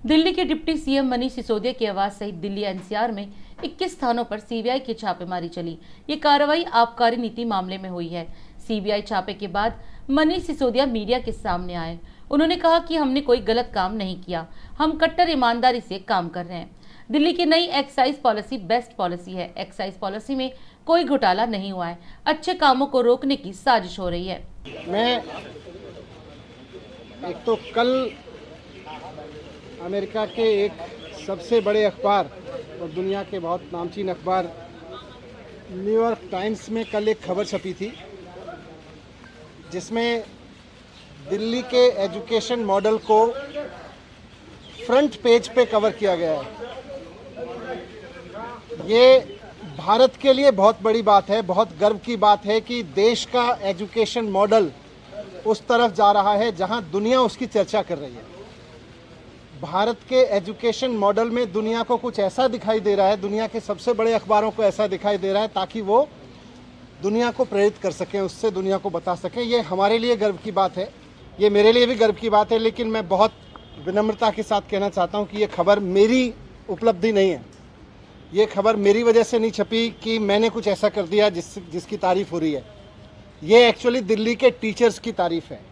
दिल्ली के deputy CM Manish Sisodia की आवास सहित दिल्ली एनसीआर में 21 स्थानों पर सीबीआई की छापेमारी चली। ये कार्रवाई आबकारी नीति मामले में हुई है। सीबीआई छापे के बाद मनीष सिसोदिया मीडिया के सामने आए। उन्होंने कहा कि हमने कोई गलत काम नहीं किया, हम कट्टर ईमानदारी से काम कर रहे हैं। दिल्ली की नई एक्साइज पॉलिसी बेस्ट पॉलिसी है। एक्साइज पॉलिसी में कोई घोटाला नहीं हुआ है। अच्छे कामों को रोकने की साजिश हो रही है। मैं एक तो कल अमेरिका के एक सबसे बड़े अखबार और दुनिया के बहुत नामचीन अखबार न्यूयॉर्क टाइम्स में कल एक खबर छपी थी जिसमें दिल्ली के एजुकेशन मॉडल को फ्रंट पेज पे कवर किया गया है। ये भारत के लिए बहुत बड़ी बात है, बहुत गर्व की बात है कि देश का एजुकेशन मॉडल उस तरफ जा रहा है जहां दुनिया उसकी चर्चा कर रही है। भारत के एजुकेशन मॉडल में दुनिया को कुछ ऐसा दिखाई दे रहा है, दुनिया के सबसे बड़े अखबारों को ऐसा दिखाई दे रहा है ताकि वो दुनिया को प्रेरित कर सकें, उससे दुनिया को बता सकें। ये हमारे लिए गर्व की बात है, ये मेरे लिए भी गर्व की बात है। लेकिन मैं बहुत विनम्रता के साथ कहना चाहता हूँ कि ये खबर मेरी उपलब्धि नहीं है। ये खबर मेरी वजह से नहीं छपी कि मैंने कुछ ऐसा कर दिया जिसकी तारीफ़ हो रही है। ये एक्चुअली दिल्ली के टीचर्स की तारीफ़ है।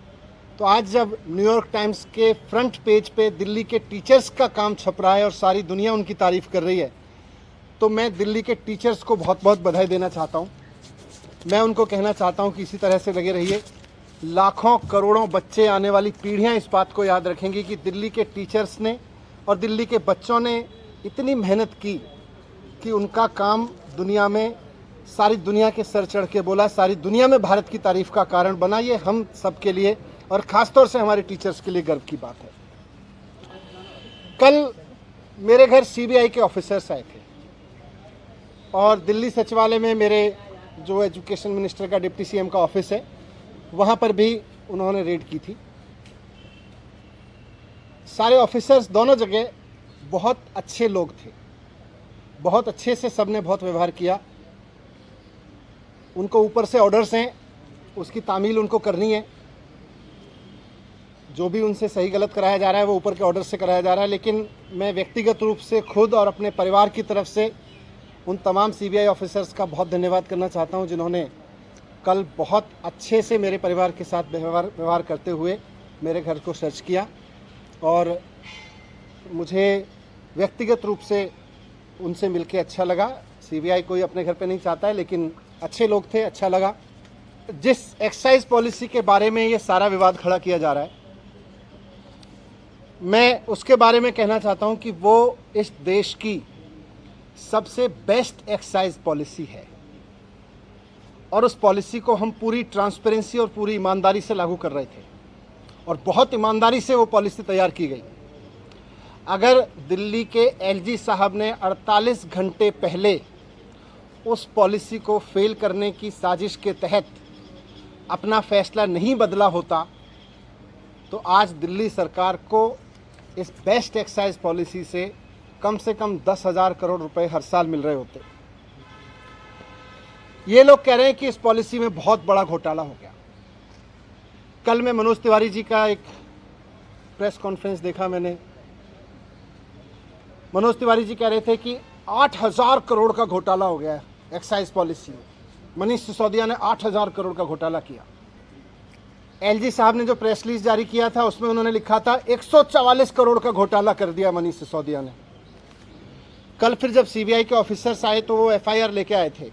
तो आज जब न्यूयॉर्क टाइम्स के फ्रंट पेज पे दिल्ली के टीचर्स का काम छप रहा है और सारी दुनिया उनकी तारीफ़ कर रही है, तो मैं दिल्ली के टीचर्स को बहुत बहुत बधाई देना चाहता हूँ। मैं उनको कहना चाहता हूँ कि इसी तरह से लगे रहिए। लाखों करोड़ों बच्चे, आने वाली पीढ़ियाँ इस बात को याद रखेंगी कि दिल्ली के टीचर्स ने और दिल्ली के बच्चों ने इतनी मेहनत की कि उनका काम दुनिया में, सारी दुनिया के सर चढ़ के बोला, सारी दुनिया में भारत की तारीफ़ का कारण बना। ये हम सब के लिए और ख़ास तौर से हमारे टीचर्स के लिए गर्व की बात है। कल मेरे घर सीबीआई के ऑफिसर्स आए थे और दिल्ली सचिवालय में मेरे जो एजुकेशन मिनिस्टर का, डिप्टी सीएम का ऑफिस है, वहाँ पर भी उन्होंने रेड की थी। सारे ऑफिसर्स दोनों जगह बहुत अच्छे लोग थे, बहुत अच्छे से सबने बहुत व्यवहार किया। उनको ऊपर से ऑर्डर्स हैं, उसकी तामील उनको करनी है। जो भी उनसे सही गलत कराया जा रहा है वो ऊपर के ऑर्डर से कराया जा रहा है। लेकिन मैं व्यक्तिगत रूप से खुद और अपने परिवार की तरफ से उन तमाम सीबीआई ऑफिसर्स का बहुत धन्यवाद करना चाहता हूं जिन्होंने कल बहुत अच्छे से मेरे परिवार के साथ व्यवहार करते हुए मेरे घर को सर्च किया। और मुझे व्यक्तिगत रूप से उनसे मिलके अच्छा लगा। सीबीआई कोई अपने घर पे नहीं चाहता है, लेकिन अच्छे लोग थे, अच्छा लगा। जिस एक्साइज पॉलिसी के बारे में ये सारा विवाद खड़ा किया जा रहा है, मैं उसके बारे में कहना चाहता हूं कि वो इस देश की सबसे बेस्ट एक्साइज पॉलिसी है और उस पॉलिसी को हम पूरी ट्रांसपेरेंसी और पूरी ईमानदारी से लागू कर रहे थे और बहुत ईमानदारी से वो पॉलिसी तैयार की गई। अगर दिल्ली के एलजी साहब ने 48 घंटे पहले उस पॉलिसी को फेल करने की साजिश के तहत अपना फैसला नहीं बदला होता तो आज दिल्ली सरकार को इस बेस्ट एक्साइज पॉलिसी से कम 10,000 करोड़ रुपए हर साल मिल रहे होते। ये लोग कह रहे हैं कि इस पॉलिसी में बहुत बड़ा घोटाला हो गया। कल मैं मनोज तिवारी जी का एक प्रेस कॉन्फ्रेंस देखा मैंने। मनोज तिवारी जी कह रहे थे कि 8,000 करोड़ का घोटाला हो गया है एक्साइज पॉलिसी में। मनीष सिसोदिया ने 8,000 करोड़ का घोटाला किया। एलजी साहब ने जो प्रेस रिलीज जारी किया था उसमें उन्होंने लिखा था 144 करोड़ का घोटाला कर दिया मनीष सिसोदिया ने। कल फिर जब सीबीआई के ऑफिसर्स आए तो वो एफआईआर लेके आए थे।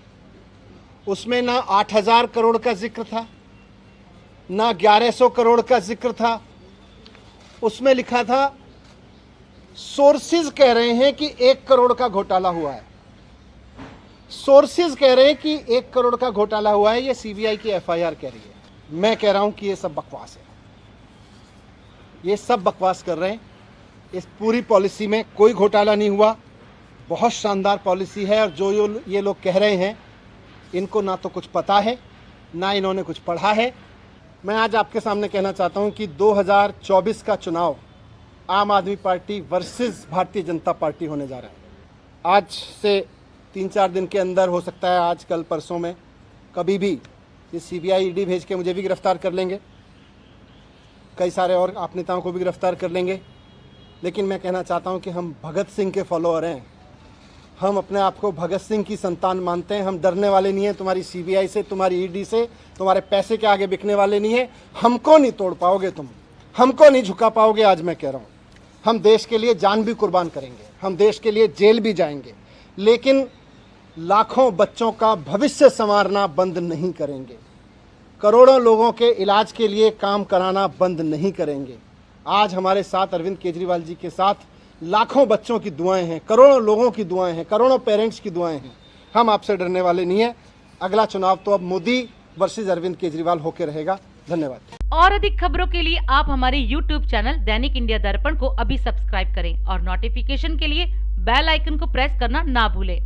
उसमें ना 8,000 करोड़ का जिक्र था, ना 1,100 करोड़ का जिक्र था। उसमें लिखा था सोर्सेज कह रहे हैं कि 1 करोड़ का घोटाला हुआ है। सोर्सेज कह रहे हैं कि 1 करोड़ का घोटाला हुआ है, ये सीबीआई की एफआईआर कह रही है। मैं कह रहा हूं कि ये सब बकवास है, ये सब बकवास कर रहे हैं। इस पूरी पॉलिसी में कोई घोटाला नहीं हुआ, बहुत शानदार पॉलिसी है। और जो ये लोग कह रहे हैं इनको ना तो कुछ पता है, ना इन्होंने कुछ पढ़ा है। मैं आज आपके सामने कहना चाहता हूं कि 2024 का चुनाव आम आदमी party versus Bharatiya Janata party होने जा रहा है। आज से 3-4 दिन के अंदर, हो सकता है आज कल परसों में, कभी भी ये सीबीआई ईडी भेज के मुझे भी गिरफ्तार कर लेंगे, कई सारे और आप नेताओं को भी गिरफ्तार कर लेंगे। लेकिन मैं कहना चाहता हूं कि हम भगत सिंह के फॉलोअर हैं। हम अपने आप को भगत सिंह की संतान मानते हैं। हम डरने वाले नहीं हैं तुम्हारी सीबीआई से, तुम्हारी ईडी से, तुम्हारे पैसे के आगे बिकने वाले नहीं हैं। हमको नहीं तोड़ पाओगे तुम, हमको नहीं झुका पाओगे। आज मैं कह रहा हूँ, हम देश के लिए जान भी कुर्बान करेंगे, हम देश के लिए जेल भी जाएंगे, लेकिन लाखों बच्चों का भविष्य संवारना बंद नहीं करेंगे। करोड़ों लोगों के इलाज के लिए काम कराना बंद नहीं करेंगे। आज हमारे साथ अरविंद केजरीवाल जी के साथ लाखों बच्चों की दुआएं हैं, करोड़ों लोगों की दुआएं हैं, करोड़ों पेरेंट्स की दुआएं हैं। हम आपसे डरने वाले नहीं हैं। अगला चुनाव तो अब मोदी वर्सेस अरविंद केजरीवाल होकर रहेगा। धन्यवाद। और अधिक खबरों के लिए आप हमारे YouTube चैनल दैनिक इंडिया दर्पण को अभी सब्सक्राइब करें और नोटिफिकेशन के लिए बेल आइकन को प्रेस करना ना भूलें।